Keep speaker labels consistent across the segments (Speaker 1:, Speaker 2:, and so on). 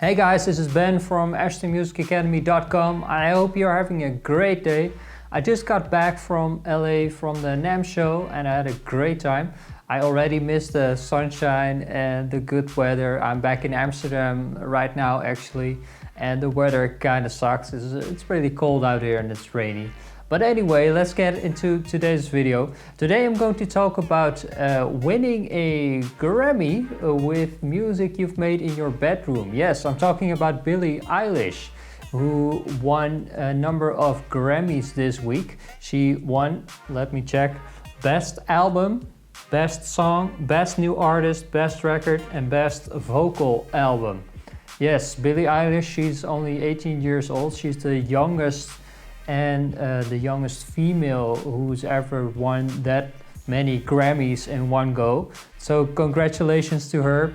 Speaker 1: Hey guys, this is Ben from acousticsmusicacademy.com. I hope you're having a great day. I just got back from LA from the NAMM show and I had a great time. I already missed the sunshine and the good weather. I'm back in Amsterdam right now actually, and the weather kind of sucks. It's pretty cold out here and it's rainy. But anyway, let's get into today's video. Today I'm going to talk about winning a Grammy with music you've made in your bedroom. Yes, I'm talking about Billie Eilish, who won a number of Grammys this week. She won, let me check, Best Album, Best Song, Best New Artist, Best Record and Best Vocal Album. Yes, Billie Eilish, she's only 18 years old. She's the youngest female who's ever won that many Grammys in one go. So congratulations to her,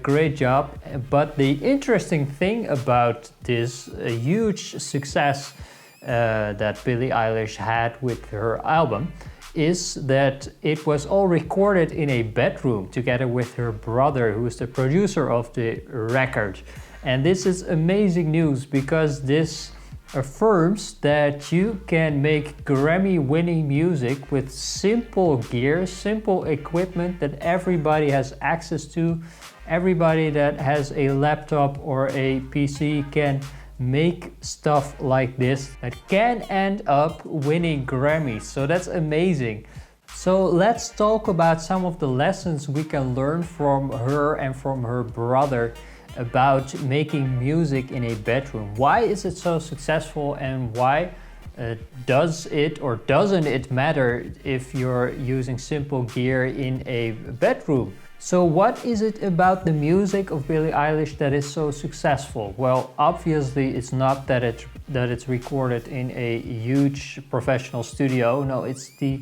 Speaker 1: great job. But the interesting thing about this huge success that Billie Eilish had with her album is that it was all recorded in a bedroom together with her brother, who is the producer of the record. And this is amazing news because this affirms that you can make Grammy-winning music with simple gear, simple equipment that everybody has access to. Everybody that has a laptop or a PC can make stuff like this that can end up winning Grammys. So that's amazing. So let's talk about some of the lessons we can learn from her and from her brother about making music in a bedroom. Why is it so successful, and why does it or doesn't it matter if you're using simple gear in a bedroom? So what is it about the music of Billie Eilish that is so successful? Well, obviously it's not that it's recorded in a huge professional studio. No, it's the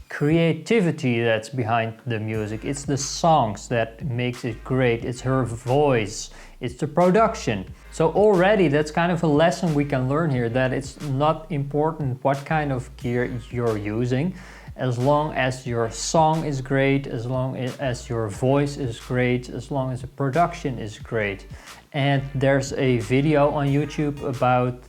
Speaker 1: creativity that's behind the music. It's the songs that makes it great. It's her voice. It's the production. So already that's kind of a lesson we can learn here, that it's not important what kind of gear you're using, as long as your song is great, as long as your voice is great, as long as the production is great. And there's a video on YouTube about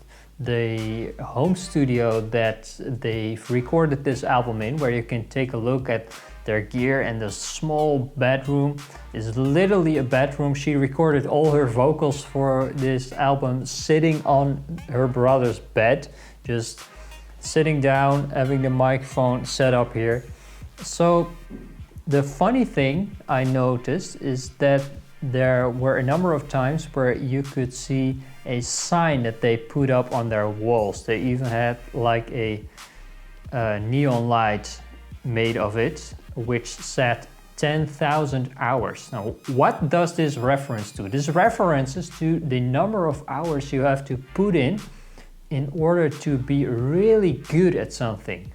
Speaker 1: the home studio that they've recorded this album in, where you can take a look at their gear, and the small bedroom is literally a bedroom. She recorded all her vocals for this album sitting on her brother's bed, just sitting down, having the microphone set up here. So the funny thing I noticed is that there were a number of times where you could see a sign that they put up on their walls. They even had like a neon light made of it, which said 10,000 hours. Now, what does this reference to? This references to the number of hours you have to put in order to be really good at something.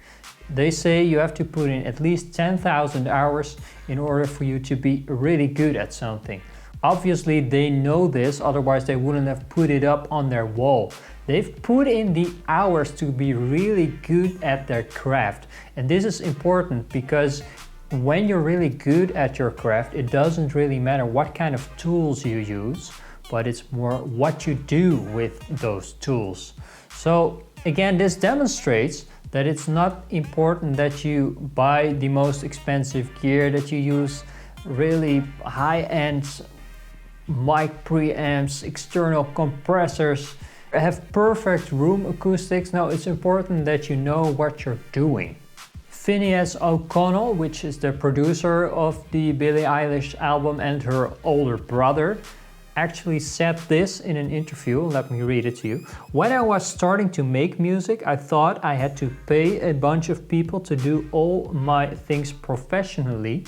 Speaker 1: They say you have to put in at least 10,000 hours in order for you to be really good at something. Obviously they know this, otherwise they wouldn't have put it up on their wall. They've put in the hours to be really good at their craft. And this is important because when you're really good at your craft, it doesn't really matter what kind of tools you use, but it's more what you do with those tools. So again, this demonstrates that it's not important that you buy the most expensive gear, that you use really high-end mic preamps, external compressors, have perfect room acoustics. No, it's important that you know what you're doing. Phineas O'Connell, which is the producer of the Billie Eilish album, and her older brother, actually said this in an interview. Let me read it to you. When I was starting to make music, I thought I had to pay a bunch of people to do all my things professionally,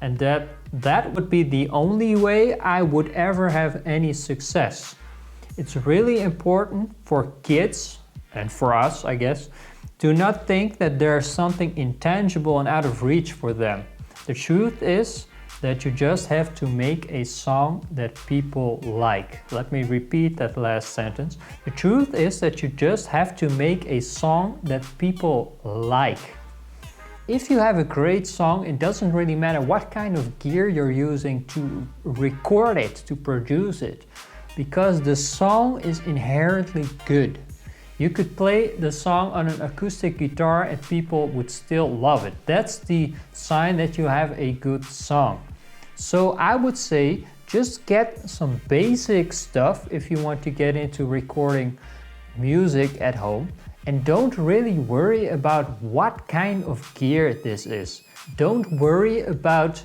Speaker 1: and that would be the only way I would ever have any success. It's really important for kids, and for us, I guess, to not think that there's something intangible and out of reach for them. The truth is that you just have to make a song that people like. Let me repeat that last sentence. The truth is that you just have to make a song that people like. If you have a great song, it doesn't really matter what kind of gear you're using to record it, to produce it. because the song is inherently good. You could play the song on an acoustic guitar and people would still love it. That's the sign that you have a good song. So I would say just get some basic stuff if you want to get into recording music at home, and don't really worry about what kind of gear this is. Don't worry about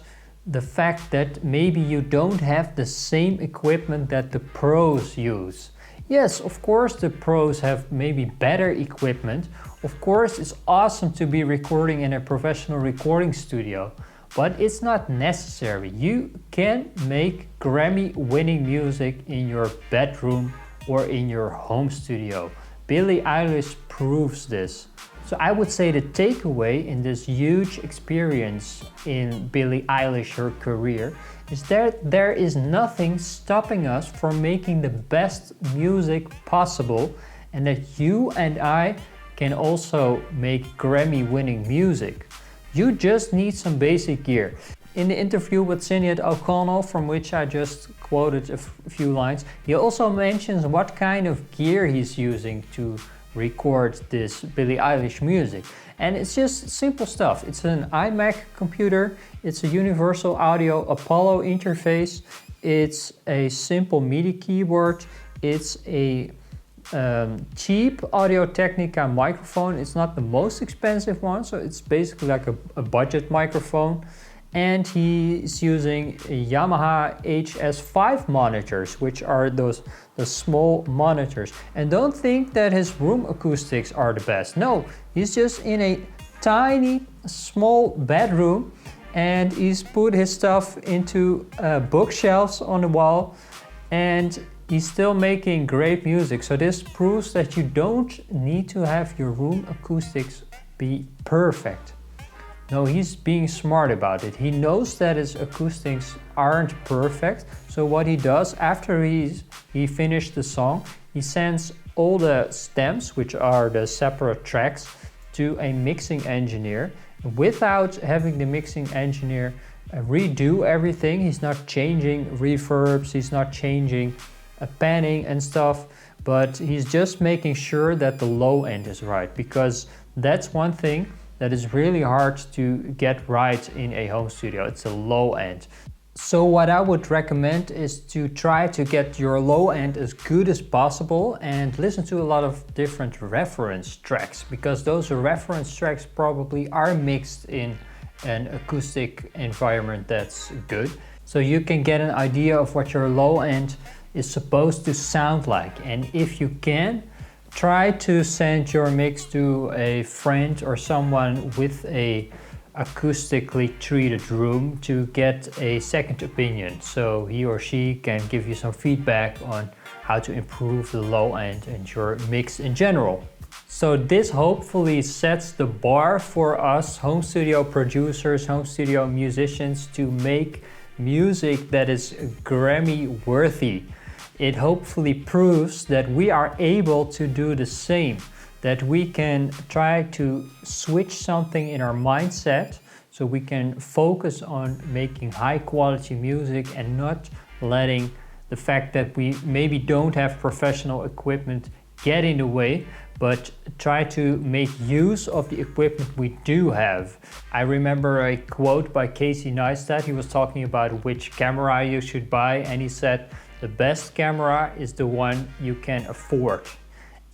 Speaker 1: the fact that maybe you don't have the same equipment that the pros use. Yes, of course the pros have maybe better equipment. Of course it's awesome to be recording in a professional recording studio, but it's not necessary. You can make Grammy-winning music in your bedroom or in your home studio. Billie Eilish proves this. So I would say the takeaway in this huge experience in Billie Eilish, her career, is that there is nothing stopping us from making the best music possible, and that you and I can also make Grammy-winning music. You just need some basic gear. In the interview with Sinead O'Connell, from which I just quoted a few lines, he also mentions what kind of gear he's using to record this Billie Eilish music. And it's just simple stuff. It's an iMac computer, it's a Universal Audio Apollo interface, it's a simple MIDI keyboard, it's a cheap Audio-Technica microphone. It's not the most expensive one, so it's basically like a budget microphone. And he's using Yamaha HS5 monitors, which are the small monitors. And don't think that his room acoustics are the best. No, he's just in a tiny, small bedroom, and he's put his stuff into bookshelves on the wall, and he's still making great music. So this proves that you don't need to have your room acoustics be perfect. No, he's being smart about it. He knows that his acoustics aren't perfect. So what he does after he finished the song, he sends all the stems, which are the separate tracks, to a mixing engineer. Without having the mixing engineer redo everything, he's not changing reverbs, he's not changing panning and stuff, but he's just making sure that the low end is right, because that's one thing that is really hard to get right in a home studio. It's a low end. So what I would recommend is to try to get your low end as good as possible and listen to a lot of different reference tracks, because those reference tracks probably are mixed in an acoustic environment that's good. So you can get an idea of what your low end is supposed to sound like. And if you can, try to send your mix to a friend or someone with a acoustically treated room to get a second opinion, so he or she can give you some feedback on how to improve the low end and your mix in general. So this hopefully sets the bar for us home studio producers, home studio musicians, to make music that is Grammy worthy. It hopefully proves that we are able to do the same, that we can try to switch something in our mindset so we can focus on making high quality music and not letting the fact that we maybe don't have professional equipment get in the way, but try to make use of the equipment we do have. I remember a quote by Casey Neistat. He was talking about which camera you should buy, and he said, the best camera is the one you can afford.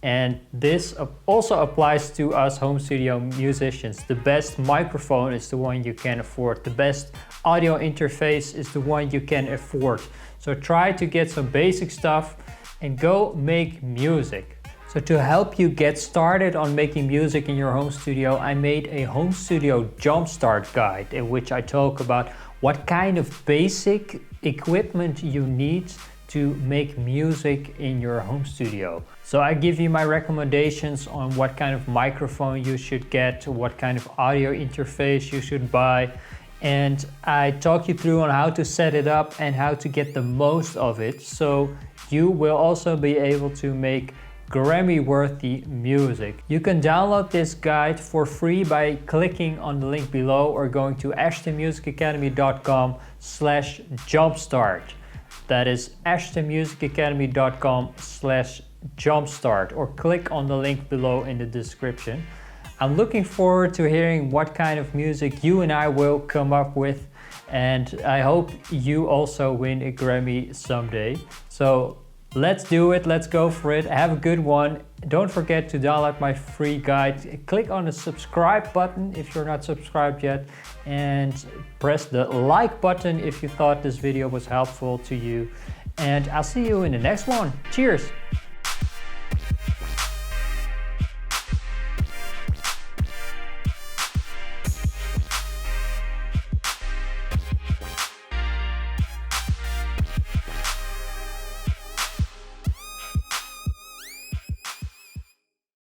Speaker 1: And this also applies to us home studio musicians. The best microphone is the one you can afford. The best audio interface is the one you can afford. So try to get some basic stuff and go make music. So to help you get started on making music in your home studio, I made a home studio jumpstart guide in which I talk about what kind of basic equipment you need to make music in your home studio. So I give you my recommendations on what kind of microphone you should get, what kind of audio interface you should buy, and I talk you through on how to set it up and how to get the most of it, so you will also be able to make Grammy-worthy music. You can download this guide for free by clicking on the link below or going to ashtonmusicacademy.com/jumpstart. That is ashtonmusicacademy.com/jumpstart, or click on the link below in the description. I'm looking forward to hearing what kind of music you and I will come up with, and I hope you also win a Grammy someday. So let's do it, let's go for it. Have a good one. Don't forget to download my free guide. Click on the subscribe button if you're not subscribed yet, and press the like button if you thought this video was helpful to you. And I'll see you in the next one. Cheers!